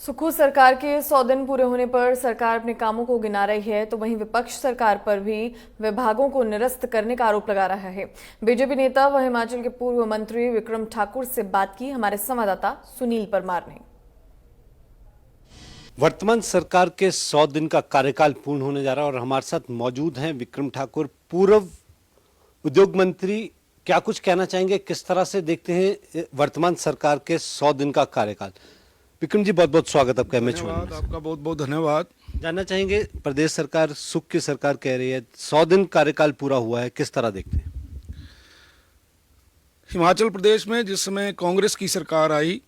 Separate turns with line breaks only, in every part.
सुक्खू सरकार के 100 दिन पूरे होने पर सरकार अपने कामों को गिना रही है, तो वहीं विपक्ष सरकार पर भी विभागों को निरस्त करने का आरोप लगा रहा है। बीजेपी नेता व हिमाचल के पूर्व मंत्री विक्रम ठाकुर से बात की हमारे संवाददाता सुनील परमार ने।
वर्तमान सरकार के 100 दिन का कार्यकाल पूर्ण होने जा रहा है और हमारे साथ मौजूद हैं विक्रम ठाकुर, पूर्व उद्योग मंत्री। क्या कुछ कहना चाहेंगे, किस तरह से देखते हैं वर्तमान सरकार के 100 दिन का कार्यकाल? विक्रम जी, बहुत बहुत स्वागत आपका एमएच वन में।
आपका बहुत बहुत धन्यवाद।
जानना चाहेंगे, प्रदेश सरकार सुख की सरकार कह रही है, 100 दिन कार्यकाल पूरा हुआ है, किस तरह देखते हैं?
हिमाचल प्रदेश में जिस समय कांग्रेस की सरकार आई,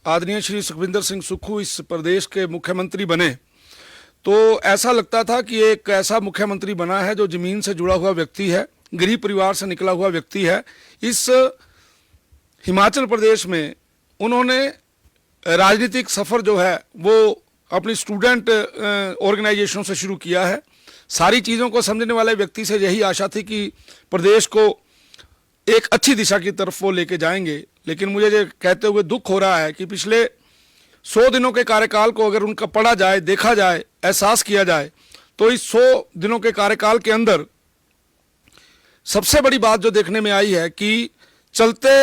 आदरणीय श्री सुखविंदर सिंह सुक्खू इस प्रदेश के मुख्यमंत्री बने, तो ऐसा लगता था कि एक ऐसा मुख्यमंत्री बना है जो जमीन से जुड़ा हुआ व्यक्ति है, गरीब परिवार से निकला हुआ व्यक्ति है। इस हिमाचल प्रदेश में उन्होंने राजनीतिक सफ़र जो है वो अपनी स्टूडेंट ऑर्गेनाइजेशनों से शुरू किया है। सारी चीज़ों को समझने वाले व्यक्ति से यही आशा थी कि प्रदेश को एक अच्छी दिशा की तरफ वो लेके जाएंगे। लेकिन मुझे ये कहते हुए दुख हो रहा है कि पिछले 100 दिनों के कार्यकाल को अगर उनका पढ़ा जाए, देखा जाए, एहसास किया जाए, तो इस 100 दिनों के कार्यकाल के अंदर सबसे बड़ी बात जो देखने में आई है कि चलते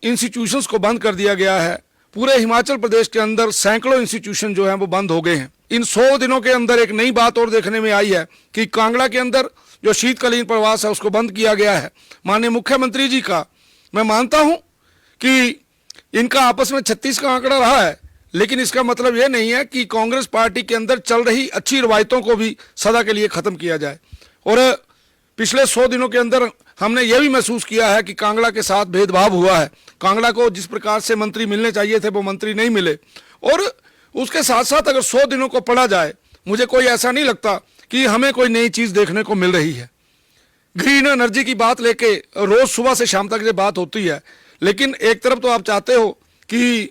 इंस्टीट्यूशंस को बंद कर दिया गया है। पूरे हिमाचल प्रदेश के अंदर सैकड़ों इंस्टीट्यूशन जो हैं वो बंद हो गए हैं। इन 100 दिनों के अंदर एक नई बात और देखने में आई है कि कांगड़ा के अंदर जो शीतकालीन प्रवास है उसको बंद किया गया है। माननीय मुख्यमंत्री जी का मैं मानता हूं कि इनका आपस में 36 का आंकड़ा रहा है, लेकिन इसका मतलब यह नहीं है कि कांग्रेस पार्टी के अंदर चल रही अच्छी रवायतों को भी सदा के लिए खत्म किया जाए। और पिछले 100 दिनों के अंदर हमने यह भी महसूस किया है कि कांगड़ा के साथ भेदभाव हुआ है। कांगड़ा को जिस प्रकार से मंत्री मिलने चाहिए थे वो मंत्री नहीं मिले। और उसके साथ साथ अगर 100 दिनों को पढ़ा जाए, मुझे कोई ऐसा नहीं लगता कि हमें कोई नई चीज़ देखने को मिल रही है। ग्रीन एनर्जी की बात लेके रोज़ सुबह से शाम तक ये बात होती है, लेकिन एक तरफ तो आप चाहते हो कि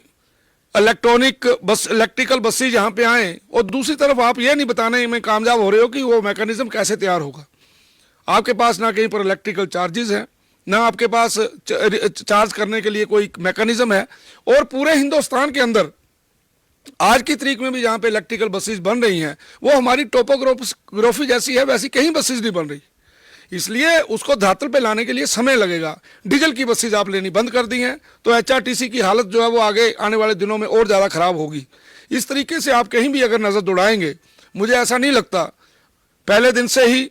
इलेक्ट्रिकल बसेज यहाँ पे आएँ, और दूसरी तरफ आप ये नहीं बताने में कामयाब हो रहे हो कि वो मैकेनिज्म कैसे तैयार होगा। आपके पास ना कहीं पर इलेक्ट्रिकल चार्जेस हैं, ना आपके पास चार्ज करने के लिए कोई मैकेनिज्म है। और पूरे हिंदुस्तान के अंदर आज की तारीख में भी जहाँ पे इलेक्ट्रिकल बसेस बन रही हैं वो हमारी टोपोग्राफी जैसी है, वैसी कहीं बसेस नहीं बन रही। इसलिए उसको धरातल पे लाने के लिए समय लगेगा। डीजल की बसेज आप लेनी बंद कर दी हैं, तो एचआरटीसी की हालत जो है वो आगे आने वाले दिनों में और ज़्यादा खराब होगी। इस तरीके से आप कहीं भी अगर नज़र दौड़ाएंगे, मुझे ऐसा नहीं लगता पहले दिन से ही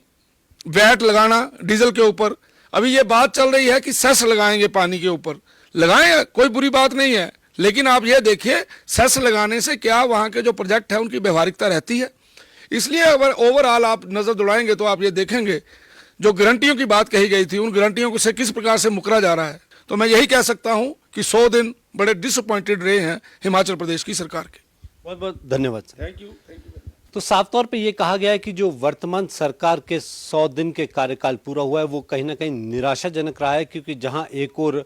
वैट लगाना डीजल के ऊपर। अभी ये बात चल रही है कि सेस लगाएंगे पानी के ऊपर, लगाएं, कोई बुरी बात नहीं है, लेकिन आप ये देखिए सेस लगाने से क्या वहाँ के जो प्रोजेक्ट है उनकी व्यवहारिकता रहती है। इसलिए अगर ओवरऑल आप नज़र दौड़ाएंगे तो आप ये देखेंगे जो गारंटियों की बात कही गई थी, उन गारंटियों से किस प्रकार से मुकरा जा रहा है। तो मैं यही कह सकता हूँ कि 100 दिन बड़े डिसअपॉइंटेड रहे हैं हिमाचल प्रदेश की सरकार के।
बहुत बहुत धन्यवाद।
Thank you.
तो साफ तौर पे ये कहा गया है कि जो वर्तमान सरकार के 100 दिन के कार्यकाल पूरा हुआ है वो कहीं ना कहीं निराशाजनक रहा है, क्योंकि जहां एक और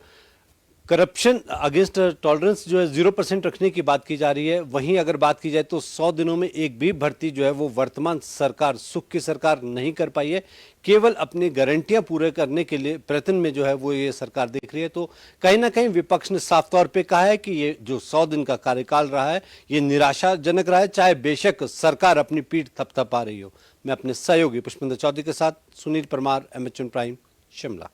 करप्शन अगेंस्ट टॉलरेंस जो है 0% रखने की बात की जा रही है, वहीं अगर बात की जाए तो 100 दिनों में एक भी भर्ती जो है वो वर्तमान सरकार सुख की सरकार नहीं कर पाई है। केवल अपनी गारंटियां पूरे करने के लिए प्रयत्न में जो है वो ये सरकार दिख रही है। तो कहीं ना कहीं विपक्ष ने साफ तौर पे कहा है कि ये जो 100 दिन का कार्यकाल रहा है ये निराशाजनक रहा है, चाहे बेशक सरकार अपनी पीठ थपथपा रही हो। मैं अपने सहयोगी पुष्पेंद्र चौधरी के साथ Sunil Parmar, MH one prime, Shimla.